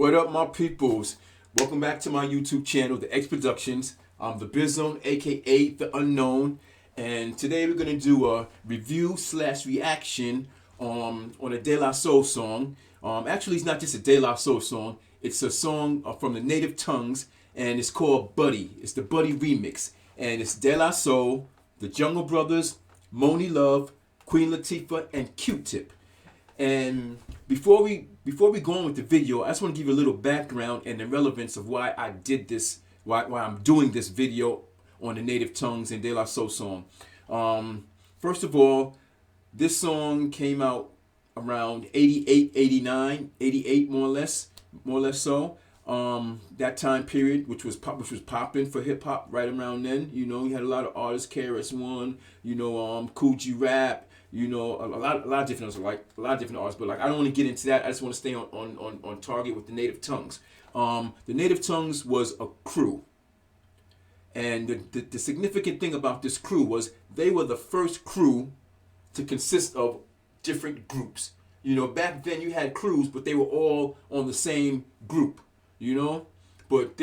What up, my peoples? Welcome back to my YouTube channel, The X Productions. I'm the Bizone, aka The Unknown, and today we're gonna do a review / reaction on a Dela song. Actually, it's not just a Dela song. It's a song from the native tongues, and it's called Buddy. It's the Buddy remix, and it's Dela Soul, the Jungle Brothers, Monie Love, Queen Latifah, and QTip. And before we go on with the video, I just want to give you a little background and the relevance of why I did this, why I'm doing this video on the native tongues and De La Soul song. First of all, this song came out around 88, 89, 88 more or less so. That time period, which was popping for hip hop right around then. You know, you had a lot of artists, KRS-One, you know, Cool G Rap. You know, a lot of different artists, but like I don't want to get into that. I just want to stay on target with the native tongues. The native tongues was a crew, and the significant thing about this crew was they were the first crew to consist of different groups. You know, back then you had crews, but they were all on the same group. You know, but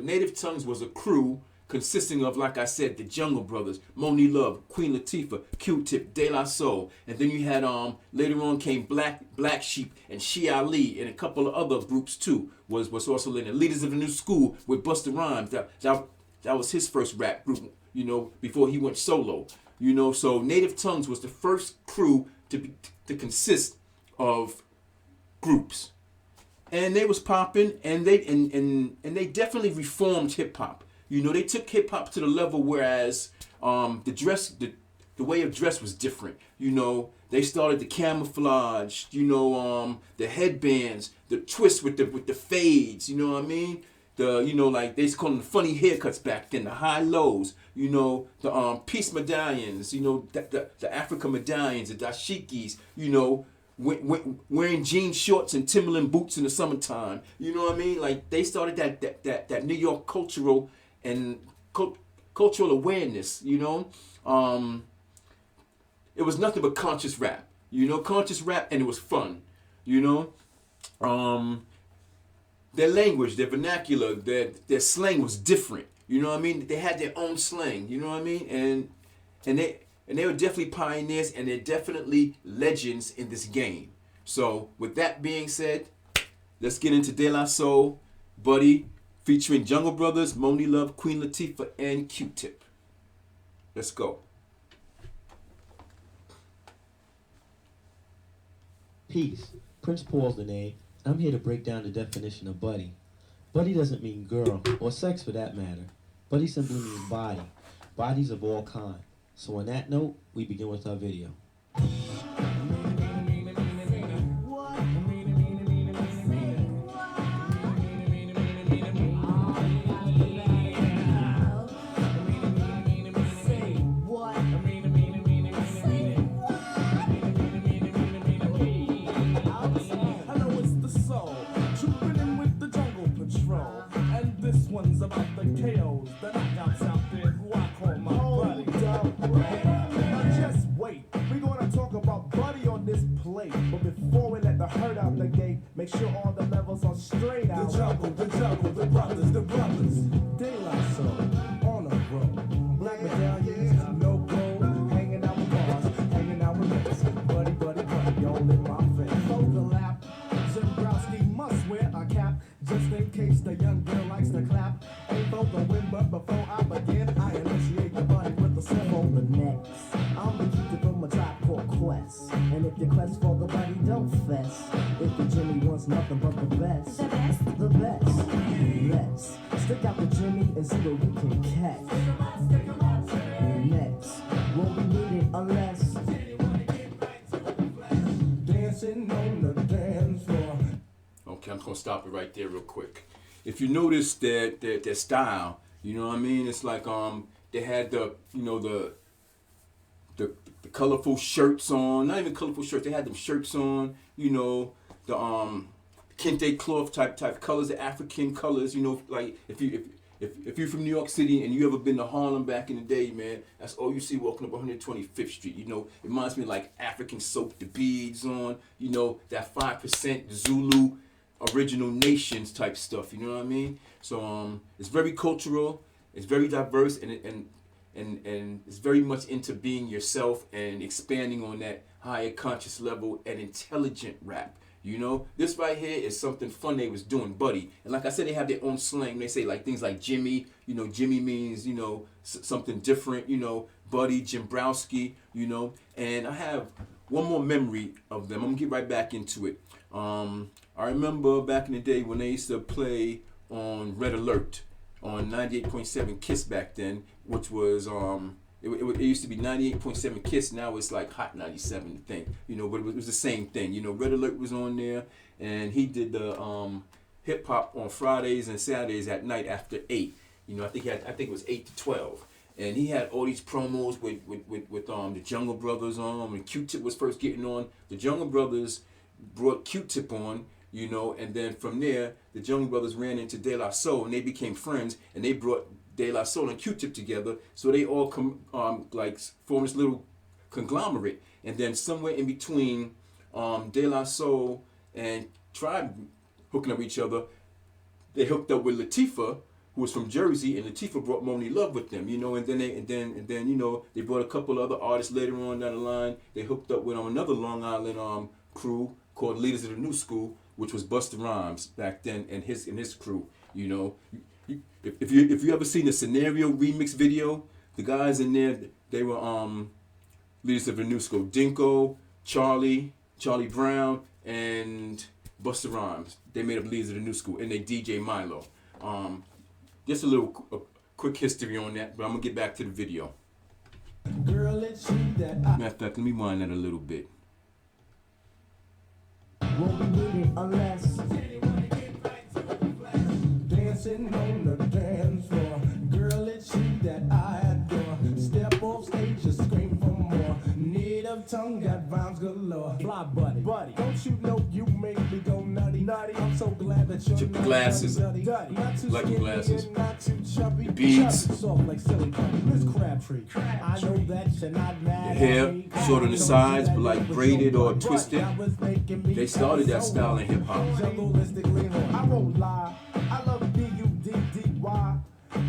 native tongues was a crew consisting of, like I said, the Jungle Brothers, Monie Love, Queen Latifah, QTip, De La Soul, and then you had later on came Black Sheep and She Ali and a couple of other groups too. Was also in the Leaders of the New School with Busta Rhymes. That was his first rap group, you know, before he went solo. You know, so Native Tongues was the first crew to consist of groups, and they was popping, and they definitely reformed hip hop. You know, they took hip hop to the level whereas the way of dress was different. You know, they started the camouflage, you know, the headbands, the twists with the fades, you know what I mean? Like they used to call them the funny haircuts back then, the high lows, you know, the peace medallions, you know, the Africa medallions, the dashikis, you know, wearing jean shorts and Timberland boots in the summertime. You know what I mean? Like they started that New York cultural and cultural awareness, you know. It was nothing but conscious rap, you know, and it was fun, you know. Their language, their vernacular, their slang was different, you know what I mean. They had their own slang, you know what I mean, and they were definitely pioneers, and they're definitely legends in this game. So with that being said, let's get into De La Soul, Buddy, featuring Jungle Brothers, Monie Love, Queen Latifah, and QTip. Let's go. Peace. Prince Paul's the name. I'm here to break down the definition of buddy. Buddy doesn't mean girl, or sex for that matter. Buddy simply means body. Bodies of all kinds. So on that note, we begin with our video. One's about the KOs, the knockouts out there who I call my buddy. Now just wait, we're gonna talk about Buddy on this plate. But before we let the herd out the gate, make sure all the levels are straight out. The jungle, the brothers, De La Soul, on a roll. Black medallions, no gold, hanging out with bars, hanging out with mates. Buddy, y'all in my face. Overlap, Zembrowski must wear a cap, just in case the young girl likes to clap. Ain't for the win, but before I begin, I initiate the buddy with the slam on the next. I'm the keeper from a Tribe Called Quest, and if you quest for the buddy, don't fess. If the Jimmy wants nothing but the best, the best. Let's stick out the Jimmy and see what we can catch. Next, won't be needed unless dancing on the dance floor. Okay, I'm just gonna stop it right there real quick. If you notice their style, you know what I mean? It's like they had the colorful shirts on. Not even colorful shirts. They had them shirts on. You know, the kente cloth type colors, the African colors. You know, like if you're from New York City and you ever been to Harlem back in the day, man, that's all you see walking up 125th Street. You know, it reminds me of like African soap, the beads on. You know, that 5% Zulu original nations type stuff. You know what I mean? So it's very cultural. It's very diverse, and it's very much into being yourself and expanding on that higher conscious level and intelligent rap. You know, this right here is something fun they was doing, buddy. And like I said, they have their own slang. They say like things like Jimmy. You know, Jimmy means, you know, something different. You know, buddy, Jimbrowski. You know, and I have one more memory of them. I'm gonna get right back into it. I remember back in the day when they used to play on Red Alert on 98.7 Kiss back then, which was it used to be 98.7 Kiss. Now it's like Hot 97 thing, you know. But it was the same thing, you know. Red Alert was on there, and he did the hip hop on Fridays and Saturdays at night after 8. You know, I think it was 8 to 12, and he had all these promos with the Jungle Brothers on. When QTip was first getting on, the Jungle Brothers brought QTip on. You know, and then from there, the Jungle Brothers ran into Dela and they became friends, and they brought Dela and QTip together, so they all like formed this little conglomerate. And then somewhere in between Dela and Tribe hooking up with each other, they hooked up with Latifah, who was from Jersey, and Latifah brought Monie Love with them, you know. And then you know, they brought a couple other artists later on down the line. They hooked up with another Long Island crew called Leaders of the New School, which was Busta Rhymes back then, and his crew. You know, if you ever seen the Scenario remix video, the guys in there, they were Leaders of the New School: Dinko, Charlie Brown, and Busta Rhymes. They made up Leaders of the New School, and they DJ Milo. Just a quick history on that, but I'm gonna get back to the video. Girl, it's you that Matter of fact, let me wind that a little bit. won't be needing unless dancing on the dance floor. Girl, it's you that I adore. Step off stage, just scream for more. Native tongue got rhymes galore. Fly buddy, don't you know you make me go nutty? I'm so glad that you're Check the not glasses. nutty. Not too Like the skinny glasses. and not too chubby. The beads. Chubby, soft like silly putty. Miss Crabtree. I know that you're not mad The hair at me. short on the sides, but like braided or But twisted. that was making me They started that style in hip hop. Jungleistically, I won't lie. I love B-U-D-D-Y.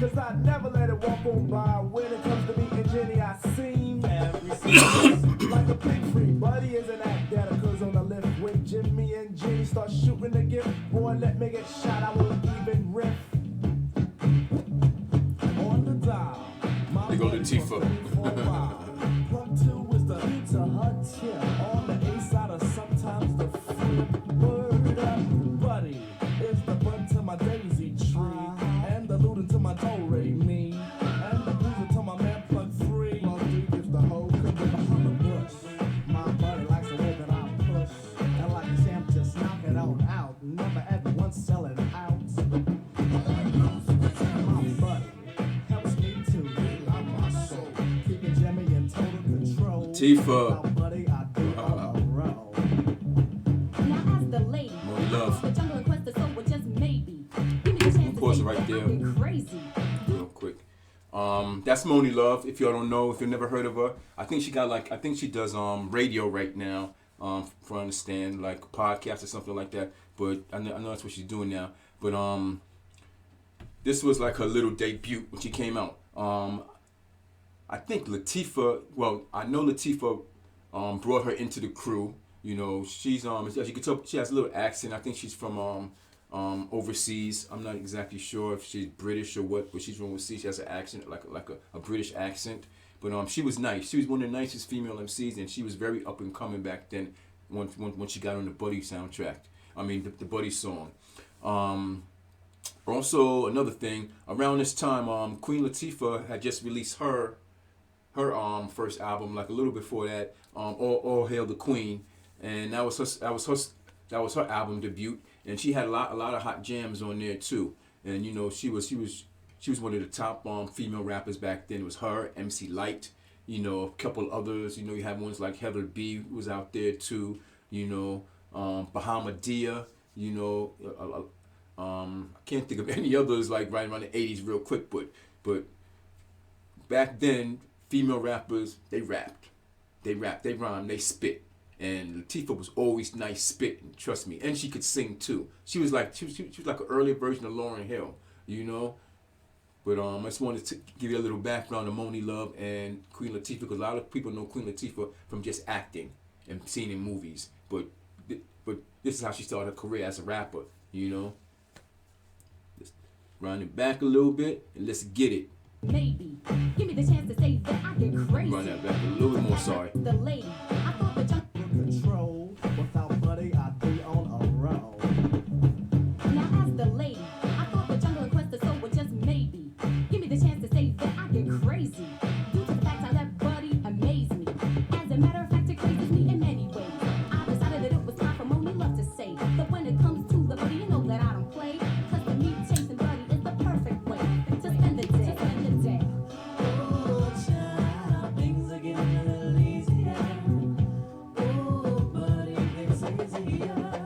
Cause I never let it walk on by. When it comes to me and Jenny, I seem like a pig free. Buddy is an act that occurs on the lift. When Jimmy and Jenny start shooting the gift, boy, let me get shot. I won't even riff. On the dial. They go Latifah. Plug 2 is the to her tip. On the A side or sometimes the flip. Word up, buddy. Is the bud to my daisy tree. And the looting to my do-re me. And the boozer to my man plug 3. Plug 3 gives the whole cook behind the bush. My buddy likes the way that I push. And like a champ, just knock it out. Never at once selling out. My buddy helps me to relock my soul. Keeping Jimmy in total control. Latifah. My buddy, I do on a roll. Now as the lady, Monie Love. the jungle requested so well, just maybe. Give me a chance to Pause it take right that. there. I've been crazy. Real quick. That's Monie Love. If y'all don't know, if you've never heard of her, I think she does radio right now. For I understand, like podcast or something like that. But I know that's what she's doing now. But this was like her little debut when she came out. I think Latifah. Well, I know Latifah brought her into the crew. You know, she's as you can tell, she has a little accent. I think she's from overseas. I'm not exactly sure if she's British or what, but she's from overseas. She has an accent, like a British accent. But she was nice. She was one of the nicest female MCs, and she was very up and coming back then. When she got on the Buddy soundtrack, I mean the Buddy song. Also another thing, around this time, Queen Latifah had just released her first album, like a little before that. All Hail the Queen, and that was her album debut. And she had a lot of hot jams on there too. And you know, she was one of the top female rappers back then. It was her, MC Light, you know, a couple others. You know, you have ones like Heather B who was out there too. You know, Bahamadia. You know, I can't think of any others like right around the 80s real quick. But back then, female rappers, they rapped, they rhymed, they spit. And Latifah was always nice spitting, trust me, and she could sing too. She was like an earlier version of Lauryn Hill, you know. But I just wanted to give you a little background on Monie Love and Queen Latifah, because a lot of people know Queen Latifah from just acting and seeing in movies. But this is how she started her career as a rapper, you know. Let's run it back a little bit and let's get it. Maybe. Give me the chance to say that I get crazy. Run that back a little bit more, sorry. The lady. I thought the junk. Control. Without Buddy, I'd be on a roll. Now as the lady. I thought the jungle and Quest of Soul were just maybe. Give me the chance to say that I get crazy. Due to the fact I let Buddy amaze me. As a matter of fact, it crazes me in many ways. I decided that it was time for Monie Love to say that when it comes to the Buddy, you know that I don't play. Cause to me, chasing Buddy is the perfect way to spend the day. Oh, child, things are getting a little easier. Oh, buddy, things are easier.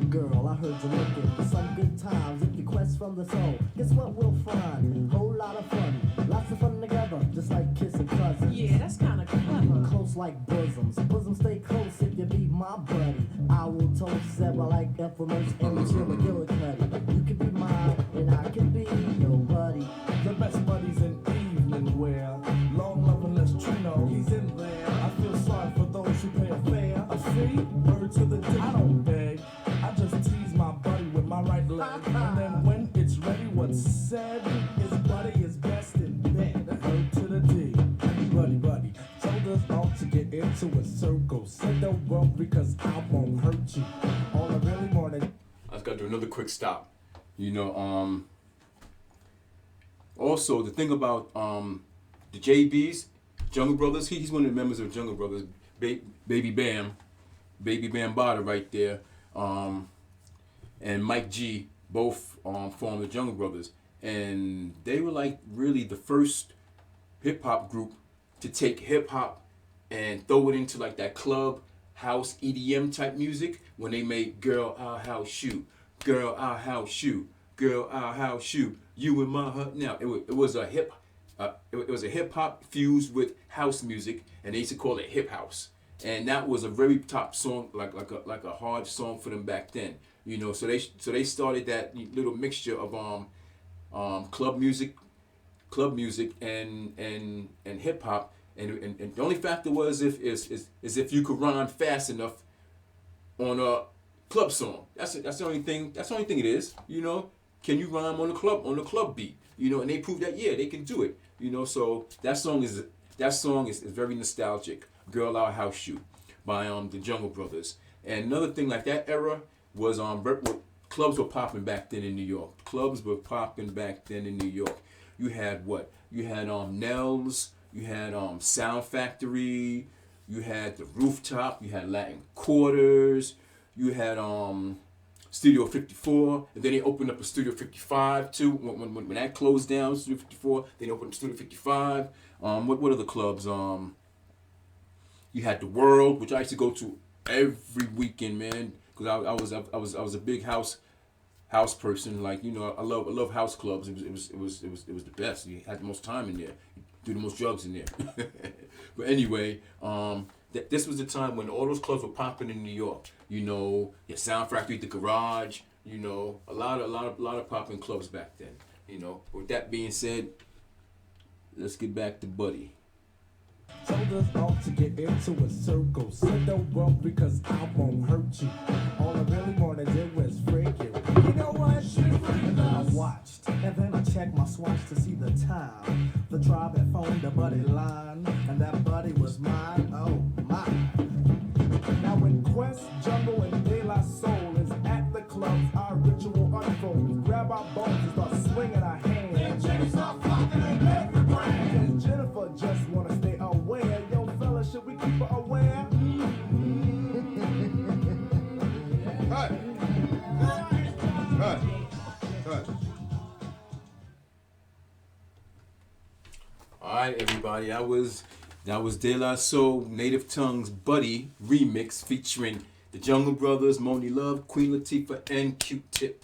Girl, I heard you're looking for some good times. If you quest from the soul, guess what we'll find? Whole lot of fun, lots of fun together, just like kissing cousins. Yeah, that's kind of clever. Close like bosoms, bosoms stay close if you be my buddy. I will toast several like infamous and chill McGillicuddy. You can be mine and I can be your buddy. The best buddies in evening wear, long loving less Trino, he's in there. I feel sorry for those who pay a fare. A fee, word to the D. I don't beg, I just tease my buddy with my right leg. And then when it's ready, what's said is buddy is best in bed. Word to the D. Buddy, told us all to get into a circle. Said don't worry cause I won't hurt you. All I really wanted. I just got to do another quick stop. You know, also the thing about the JBs, Jungle Brothers, he's one of the members of Jungle Brothers, Baby Bam Bada right there, and Mike G, both formed the Jungle Brothers, and they were like really the first hip hop group to take hip hop and throw it into like that club house EDM type music when they made Girl Our House Shoe, Girl Our House Shoe, Girl Our House Shoe, You in My Hut Now. It was a hip hop fused with house music, and they used to call it hip house. And that was a very top song, like a hard song for them back then. You know, so they started that little mixture of club music and hip hop. And the only factor was if you could rhyme fast enough on a club song. That's the only thing. That's the only thing it is. You know, can you rhyme on the club beat? You know, and they proved that they can do it. You know, so that song is very nostalgic. Girl Our House Shoe by the Jungle Brothers. And another thing like that era was clubs were popping back then in New York. Clubs were popping back then in New York. You had what? You had Nels. You had Sound Factory. You had the Rooftop. You had Latin Quarters. You had Studio 54, and then they opened up a Studio 55 too. When that closed down, Studio 54, then they opened up Studio 55. What other clubs? You had the World, which I used to go to every weekend, man, because I was a big house person. Like, you know, I love house clubs. It was the best. You had the most time in there. You do the most drugs in there. But anyway, this was the time when all those clubs were popping in New York. You know, your Sound Factory, the Garage. You know, a lot of popping clubs back then. You know, with that being said, let's get back to Buddy. Told us all to get into a circle. Said don't worry cause I won't hurt you. All I really wanna do is freak you. You know what? And then I watched, and then I checked my swatch to see the time. The tribe had phoned the buddy line, and that buddy was mine. Oh my! Now when Quest, Jungle, and Dela Soul is at the clubs, our ritual unfolds. Grab our bones and start swinging our hands. Then Jenny start flocking in every brand. Cause Jennifer just wanna stay aware. Yo, fella, should we keep her aware? Cut. All right, everybody. That was De La Soul Native Tongues Buddy remix featuring the Jungle Brothers, Monie Love, Queen Latifah, and QTip.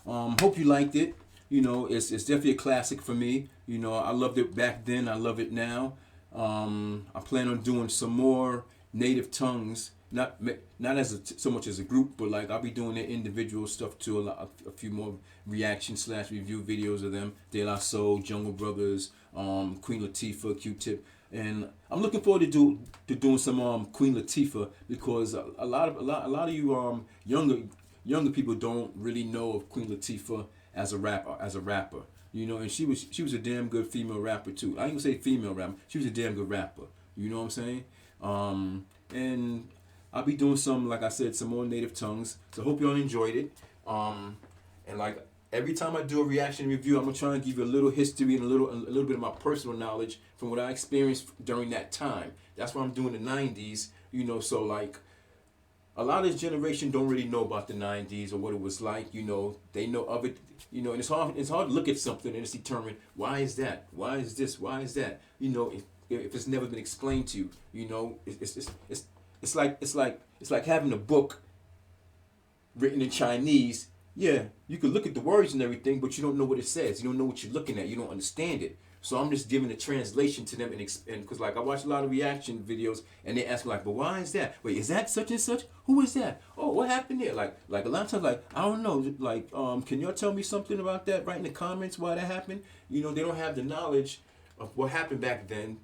Hope you liked it. You know, it's definitely a classic for me. You know, I loved it back then. I love it now. I plan on doing some more native tongues, not as so much as a group, but like I'll be doing their individual stuff too. A few more reaction / review videos of them. Dela, Jungle Brothers, Queen Latifah, QTip, and I'm looking forward to doing some Queen Latifah, because a lot of you younger people don't really know of Queen Latifah as a rapper. You know, and she was a damn good female rapper too. I ain't gonna say female rapper. She was a damn good rapper. You know what I'm saying? And I'll be doing some, like I said, some more native tongues. So I hope y'all enjoyed it. And like every time I do a reaction review, I'm gonna try and give you a little history and a little bit of my personal knowledge from what I experienced during that time. That's why I'm doing the 90s. You know, so like a lot of this generation don't really know about the 90s or what it was like. You know, they know of it. You know, and it's hard to look at something and just determine why is that, why is this, why is that. You know, if it's never been explained to you. You know, it's like having a book written in Chinese. Yeah, you can look at the words and everything, but you don't know what it says. You don't know what you're looking at. You don't understand it. So I'm just giving a translation to them, and because like I watch a lot of reaction videos, and they ask me like, but why is that? Wait, is that such and such? Who is that? Oh, what happened there? Like a lot of times, like I don't know. Like can y'all tell me something about that? Write in the comments why that happened. You know, they don't have the knowledge of what happened back then,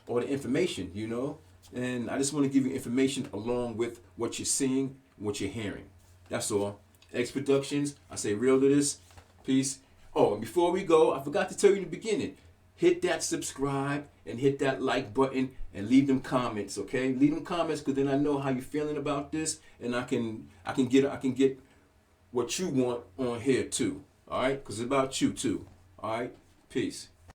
or the information. You know, and I just want to give you information along with what you're seeing, what you're hearing. That's all. X Productions, I say real to this. Peace. Oh, and before we go, I forgot to tell you in the beginning. Hit that subscribe and hit that like button and leave them comments, okay? Leave them comments, because then I know how you're feeling about this, and I can get what you want on here too. All right? Because it's about you too. All right? Peace.